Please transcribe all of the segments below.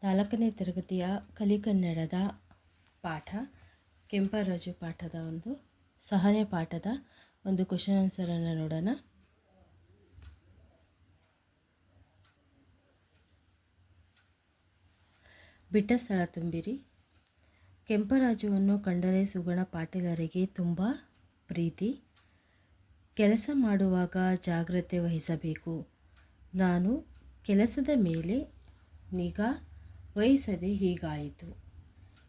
4ನೇ ತರಗತಿಯ ಕಲಿಕನ್ನಡದ ಪಾಠ ಕೆಂಪರಾಜು ಪಾಠದ ಒಂದು ಸಹನೆ ಪಾಠದ ಒಂದು ಕ್ವೆಶ್ಚನ್ ಆನ್ಸರನ್ನು ನೋಡೋಣ. ಬಿಟ್ಟ ಸ್ಥಳ ತುಂಬಿರಿ. ಕೆಂಪರಾಜುವನ್ನು ಕಂಡರೆ ಸುಗುಣ ಪಾಟೀಲರಿಗೆ ತುಂಬ ಪ್ರೀತಿ. ಕೆಲಸ ಮಾಡುವಾಗ ಜಾಗ್ರತೆ ವಹಿಸಬೇಕು. ನಾನು ಕೆಲಸದ ಮೇಲೆ ನಿಗಾ ವಹಿಸದೆ ಹೀಗಾಯಿತು.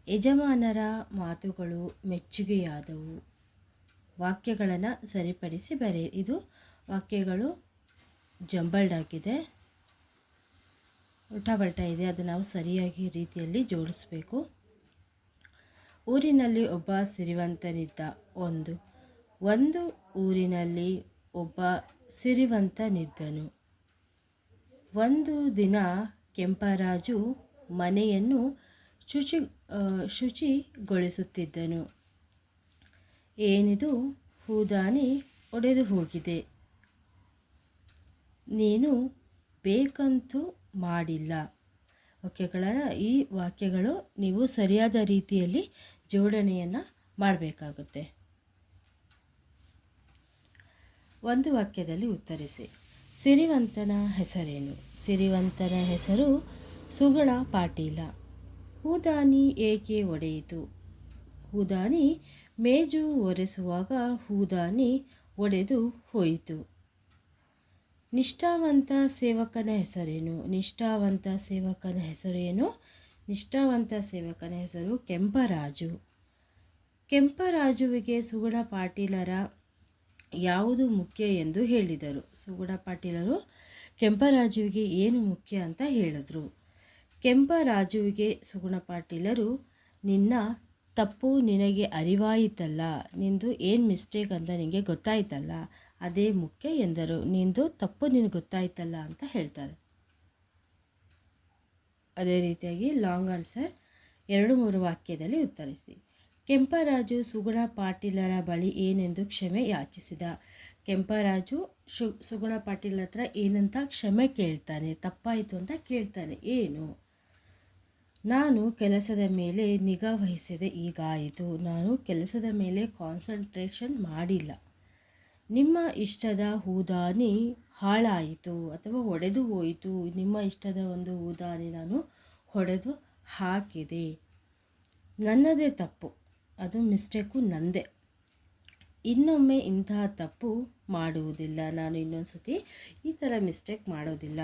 ಯಜಮಾನರ ಮಾತುಗಳು ಮೆಚ್ಚುಗೆಯಾದವು. ವಾಕ್ಯಗಳನ್ನು ಸರಿಪಡಿಸಿ ಇದು ವಾಕ್ಯಗಳು ಜಂಬಲ್ಡ್ ಆಗಿದೆ, ಉಲ್ಟಾ ಇದೆ. ಅದು ನಾವು ಸರಿಯಾಗಿ ರೀತಿಯಲ್ಲಿ ಜೋಡಿಸಬೇಕು. ಊರಿನಲ್ಲಿ ಒಬ್ಬ ಸಿರಿವಂತನಿದ್ದ. ಒಂದು ಊರಿನಲ್ಲಿ ಒಬ್ಬ ಸಿರಿವಂತನಿದ್ದನು. ಒಂದು ದಿನ ಕೆಂಪರಾಜು ಮನೆಯನ್ನು ಶುಚಿಗೊಳಿಸುತ್ತಿದ್ದನು. ಏನಿದು, ಹೂದಾನಿ ಒಡೆದು ಹೋಗಿದೆ. ನೀನು ಬೇಕಂತೂ ಮಾಡಿಲ್ಲ. ಈ ವಾಕ್ಯಗಳು ನೀವು ಸರಿಯಾದ ರೀತಿಯಲ್ಲಿ ಜೋಡಣೆಯನ್ನು ಮಾಡಬೇಕಾಗುತ್ತೆ. ಒಂದು ವಾಕ್ಯದಲ್ಲಿ ಉತ್ತರಿಸಿ. ಸಿರಿವಂತನ ಹೆಸರೇನು? ಸಿರಿವಂತನ ಹೆಸರು ಸುಗುಣ ಪಾಟೀಲ. ಹೂದಾನಿ ಏಕೆ ಒಡೆಯಿತು? ಹೂದಾನಿ ಮೇಜು ಒರೆಸುವಾಗ ಹೂದಾನಿ ಒಡೆದು ಹೋಯಿತು. ನಿಷ್ಠಾವಂತ ಸೇವಕನ ಹೆಸರೇನು? ನಿಷ್ಠಾವಂತ ಸೇವಕನ ಹೆಸರೇನು? ನಿಷ್ಠಾವಂತ ಸೇವಕನ ಹೆಸರು ಕೆಂಪರಾಜು. ಕೆಂಪರಾಜುವಿಗೆ ಸುಗುಣ ಪಾಟೀಲರ ಯಾವುದು ಮುಖ್ಯ ಎಂದು ಹೇಳಿದರು? ಸುಗುಣ ಪಾಟೀಲರು ಕೆಂಪರಾಜುವಿಗೆ ಏನು ಮುಖ್ಯ ಅಂತ ಹೇಳಿದ್ರು? ಕೆಂಪರಾಜುವಿಗೆ ಸುಗುಣ ಪಾಟೀಲರು, ನಿನ್ನ ತಪ್ಪು ನಿನಗೆ ಅರಿವಾಯಿತಲ್ಲ, ನಿಂದು ಏನು ಮಿಸ್ಟೇಕ್ ಅಂತ ನಿನಗೆ ಗೊತ್ತಾಯ್ತಲ್ಲ, ಅದೇ ಮುಖ್ಯ ಎಂದರು. ನಿಂದು ತಪ್ಪು ನಿನಗೆ ಗೊತ್ತಾಯ್ತಲ್ಲ ಅಂತ ಹೇಳ್ತಾರೆ. ಅದೇ ರೀತಿಯಾಗಿ ಲಾಂಗ್ ಆನ್ಸರ್ 2-3 ವಾಕ್ಯದಲ್ಲಿ ಉತ್ತರಿಸಿ. ಕೆಂಪರಾಜು ಸುಗುಣ ಪಾಟೀಲರ ಬಳಿ ಏನೆಂದು ಕ್ಷಮೆ ಯಾಚಿಸಿದ? ಕೆಂಪರಾಜು ಸುಗುಣ ಪಾಟೀಲರ ಹತ್ರ ಏನಂತ ಕ್ಷಮೆ ಕೇಳ್ತಾನೆ, ತಪ್ಪಾಯಿತು ಅಂತ ಕೇಳ್ತಾನೆ. ಏನು? ನಾನು ಕೆಲಸದ ಮೇಲೆ ನಿಗಾ ವಹಿಸದೆ ಹೀಗಾಯಿತು. ನಾನು ಕೆಲಸದ ಮೇಲೆ ಕಾನ್ಸಂಟ್ರೇಷನ್ ಮಾಡಿಲ್ಲ. ನಿಮ್ಮ ಇಷ್ಟದ ಹೂದಾನಿ ಹಾಳಾಯಿತು ಅಥವಾ ಒಡೆದು ಹೋಯಿತು. ನಿಮ್ಮ ಇಷ್ಟದ ಒಂದು ಹೂದಾನಿ ನಾನು ಹೊಡೆದು ಹಾಕಿದೆ. ನನ್ನದೇ ತಪ್ಪು, ಅದು ಮಿಸ್ಟೇಕು ನಂದೇ. ಇನ್ನೊಮ್ಮೆ ಇಂತಹ ತಪ್ಪು ಮಾಡುವುದಿಲ್ಲ. ನಾನು ಇನ್ನೊಂದು ಸತಿ ಈ ಥರ ಮಿಸ್ಟೇಕ್ ಮಾಡೋದಿಲ್ಲ.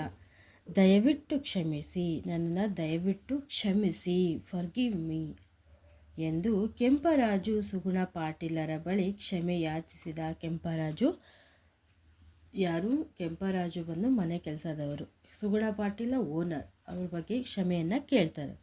ದಯವಿಟ್ಟು ಕ್ಷಮಿಸಿ, ನನ್ನನ್ನು ದಯವಿಟ್ಟು ಕ್ಷಮಿಸಿ, ಫರ್ಗಿವ್ ಮೀ ಎಂದು ಕೆಂಪರಾಜು ಸುಗುಣ ಪಾಟೀಲರ ಬಳಿ ಕ್ಷಮೆ ಯಾಚಿಸಿದ. ಕೆಂಪರಾಜು ಯಾರು? ಕೆಂಪರಾಜು ಬಂದು ಮನೆ ಕೆಲಸದವರು. ಸುಗುಣ ಪಾಟೀಲ ಓನರ್. ಅವ್ರ ಬಗ್ಗೆ ಕ್ಷಮೆಯನ್ನು ಕೇಳ್ತಾರೆ.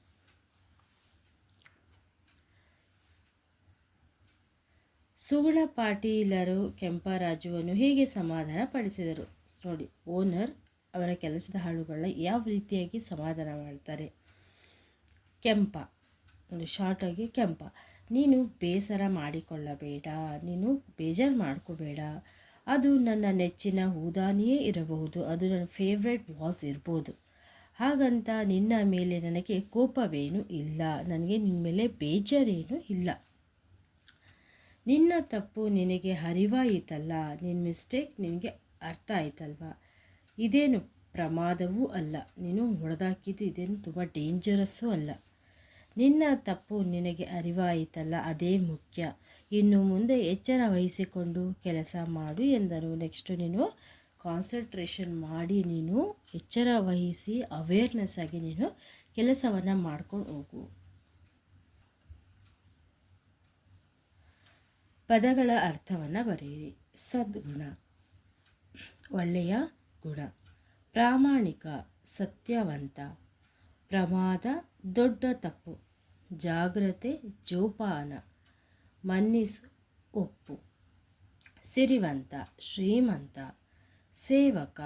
ಸುಗುಣ ಪಾಟೀಲರು ಕೆಂಪರಾಜುವನ್ನು ಹೇಗೆ ಸಮಾಧಾನ ಪಡಿಸಿದರು? ನೋಡಿ, ಓನರ್ ಅವರ ಕೆಲಸದ ಹಾಳುಗಳನ್ನ ಯಾವ ರೀತಿಯಾಗಿ ಸಮಾಧಾನ ಮಾಡ್ತಾರೆ. ಕೆಂಪ ನೋಡಿ, ಶಾರ್ಟಾಗಿ ಕೆಂಪ, ನೀನು ಬೇಸರ ಮಾಡಿಕೊಳ್ಳಬೇಡ, ನೀನು ಬೇಜಾರು ಮಾಡ್ಕೋಬೇಡ. ಅದು ನನ್ನ ನೆಚ್ಚಿನ ಹೂದಾನಿಯೇ ಇರಬಹುದು, ಅದು ನನ್ನ ಫೇವ್ರೆಟ್ ವಾಸ್ ಇರ್ಬೋದು. ಹಾಗಂತ ನಿನ್ನ ಮೇಲೆ ನನಗೆ ಕೋಪವೇನೂ ಇಲ್ಲ, ನನಗೆ ನಿನ್ನ ಮೇಲೆ ಬೇಜಾರೇನೂ ಇಲ್ಲ. ನಿನ್ನ ತಪ್ಪು ನಿನಗೆ ಅರಿವಾಯಿತಲ್ಲ, ನಿನ್ನ ಮಿಸ್ಟೇಕ್ ನಿನಗೆ ಅರ್ಥ ಆಯ್ತಲ್ವ. ಇದೇನು ಪ್ರಮಾದವೂ ಅಲ್ಲ, ನೀನು ಹೊಡೆದಾಕಿದ್ದು ಇದೇನು ತುಂಬ ಡೇಂಜರಸ್ಸೂ ಅಲ್ಲ. ನಿನ್ನ ತಪ್ಪು ನಿನಗೆ ಅರಿವಾಯಿತಲ್ಲ, ಅದೇ ಮುಖ್ಯ. ಇನ್ನು ಮುಂದೆ ಎಚ್ಚರ ವಹಿಸಿಕೊಂಡು ಕೆಲಸ ಮಾಡು ಎಂದರು. ನೆಕ್ಸ್ಟು ನೀನು ಕಾನ್ಸಂಟ್ರೇಷನ್ ಮಾಡಿ, ನೀನು ಎಚ್ಚರ ವಹಿಸಿ ಅವೇರ್ನೆಸ್ ಆಗಿ ನೀನು ಕೆಲಸವನ್ನು ಮಾಡ್ಕೊಂಡು ಹೋಗು. ಪದಗಳ ಅರ್ಥವನ್ನು ಬರೆಯಿರಿ. ಸದ್ಗುಣ, ಒಳ್ಳೆಯ ಗುಣ. ಪ್ರಾಮಾಣಿಕ, ಸತ್ಯವಂತ. ಪ್ರಮಾದ, ದೊಡ್ಡ ತಪ್ಪು. ಜಾಗ್ರತೆ, ಜೋಪಾನ. ಮನ್ನಿಸು, ಒಪ್ಪು. ಸಿರಿವಂತ, ಶ್ರೀಮಂತ. ಸೇವಕ,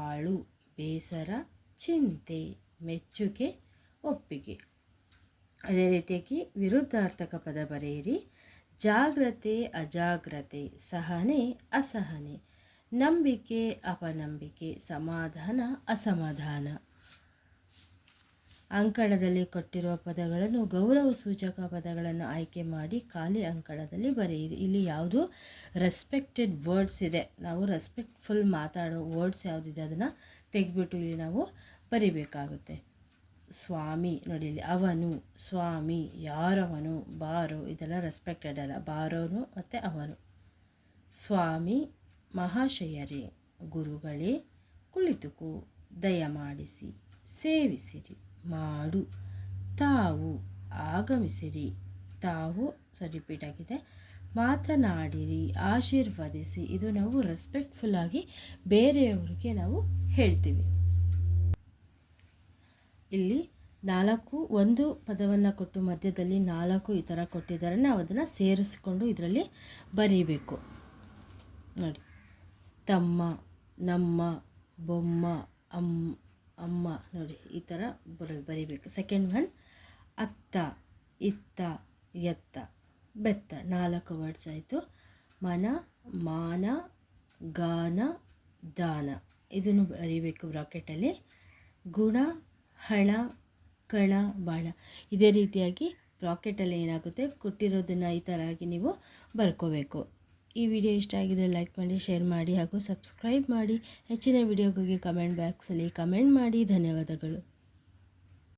ಆಳು. ಬೇಸರ, ಚಿಂತೆ. ಮೆಚ್ಚುಗೆ, ಒಪ್ಪಿಗೆ. ಅದೇ ರೀತಿಯಾಗಿ ವಿರುದ್ಧಾರ್ಥಕ ಪದ ಬರೆಯಿರಿ. ಜಾಗ್ರತೆ, ಅಜಾಗ್ರತೆ. ಸಹನೆ, ಅಸಹನೆ. ನಂಬಿಕೆ, ಅಪನಂಬಿಕೆ. ಸಮಾಧಾನ, ಅಸಮಾಧಾನ. ಅಂಕಣದಲ್ಲಿ ಕೊಟ್ಟಿರುವ ಪದಗಳನ್ನು ಗೌರವ ಸೂಚಕ ಪದಗಳನ್ನು ಆಯ್ಕೆ ಮಾಡಿ ಖಾಲಿ ಅಂಕಣದಲ್ಲಿ ಬರೆಯಿರಿ. ಇಲ್ಲಿ ಯಾವುದು ರೆಸ್ಪೆಕ್ಟೆಡ್ ವರ್ಡ್ಸ್ ಇದೆ, ನಾವು ರೆಸ್ಪೆಕ್ಟ್ಫುಲ್ ಮಾತಾಡೋ ವರ್ಡ್ಸ್ ಯಾವುದಿದೆ ಅದನ್ನು ತೆಗೆದ್ಬಿಟ್ಟು ಇಲ್ಲಿ ನಾವು ಬರಿಬೇಕಾಗುತ್ತೆ. ಸ್ವಾಮಿ ನೋಡಿ, ಇಲ್ಲಿ ಅವನು, ಸ್ವಾಮಿ, ಯಾರವನು, ಬಾರೋ, ಇದೆಲ್ಲ ರೆಸ್ಪೆಕ್ಟೆಡ್ ಅಲ್ಲ, ಬಾರೋನು ಮತ್ತು ಅವನು. ಸ್ವಾಮಿ, ಮಹಾಶಯರೇ, ಗುರುಗಳೇ, ಕುಳಿತುಕೋ, ದಯಮಾಡಿಸಿ, ಸೇವಿಸಿರಿ, ಮಾಡು, ತಾವು, ಆಗಮಿಸಿರಿ, ತಾವು ರಿಪೀಟ್ ಆಗಿದೆ, ಮಾತನಾಡಿರಿ, ಆಶೀರ್ವದಿಸಿ. ಇದು ನಾವು ರೆಸ್ಪೆಕ್ಟ್ಫುಲ್ಲಾಗಿ ಬೇರೆಯವರಿಗೆ ನಾವು ಹೇಳ್ತೀವಿ. ಇಲ್ಲಿ 4 ಒಂದು ಪದವನ್ನು ಕೊಟ್ಟು ಮಧ್ಯದಲ್ಲಿ 4 ಈ ಥರ ಕೊಟ್ಟಿದ್ದಾರೆ. ನಾವು ಅದನ್ನು ಸೇರಿಸ್ಕೊಂಡು ಇದರಲ್ಲಿ ಬರೀಬೇಕು. ನೋಡಿ, ತಮ್ಮ, ನಮ್ಮ, ಬೊಮ್ಮ, ಅಮ್ಮ, ನೋಡಿ ಈ ಥರ ಬರೀಬೇಕು. ಸೆಕೆಂಡ್ ಒನ್, ಅತ್ತ, ಇತ್ತ, ಎತ್ತ, ಬೆತ್ತ. 4 ವರ್ಡ್ಸ್ ಆಯಿತು. ಮನ, ಮಾನ, ಗಾನ, ದಾನ, ಇದನ್ನು ಬರೀಬೇಕು ಬ್ರಾಕೆಟಲ್ಲಿ. ಗುಣ, ಹಣ, ಕಣ, ಬಾಣ. ಇದೇ ರೀತಿಯಾಗಿ ಬ್ರಾಕೆಟಲ್ಲಿ ಏನಾಗುತ್ತೆ ಕೊಟ್ಟಿರೋದನ್ನು ಈ ಥರ ಆಗಿ ನೀವು ಬರ್ಕೋಬೇಕು. ಈ ವಿಡಿಯೋ ಇಷ್ಟ ಆಗಿದರೆ ಲೈಕ್ ಮಾಡಿ, ಶೇರ್ ಮಾಡಿ ಹಾಗೂ ಸಬ್ಸ್ಕ್ರೈಬ್ ಮಾಡಿ. ಹೆಚ್ಚಿನ ವಿಡಿಯೋಗಾಗಿ ಕಮೆಂಟ್ ಬಾಕ್ಸಲ್ಲಿ ಕಮೆಂಟ್ ಮಾಡಿ. ಧನ್ಯವಾದಗಳು.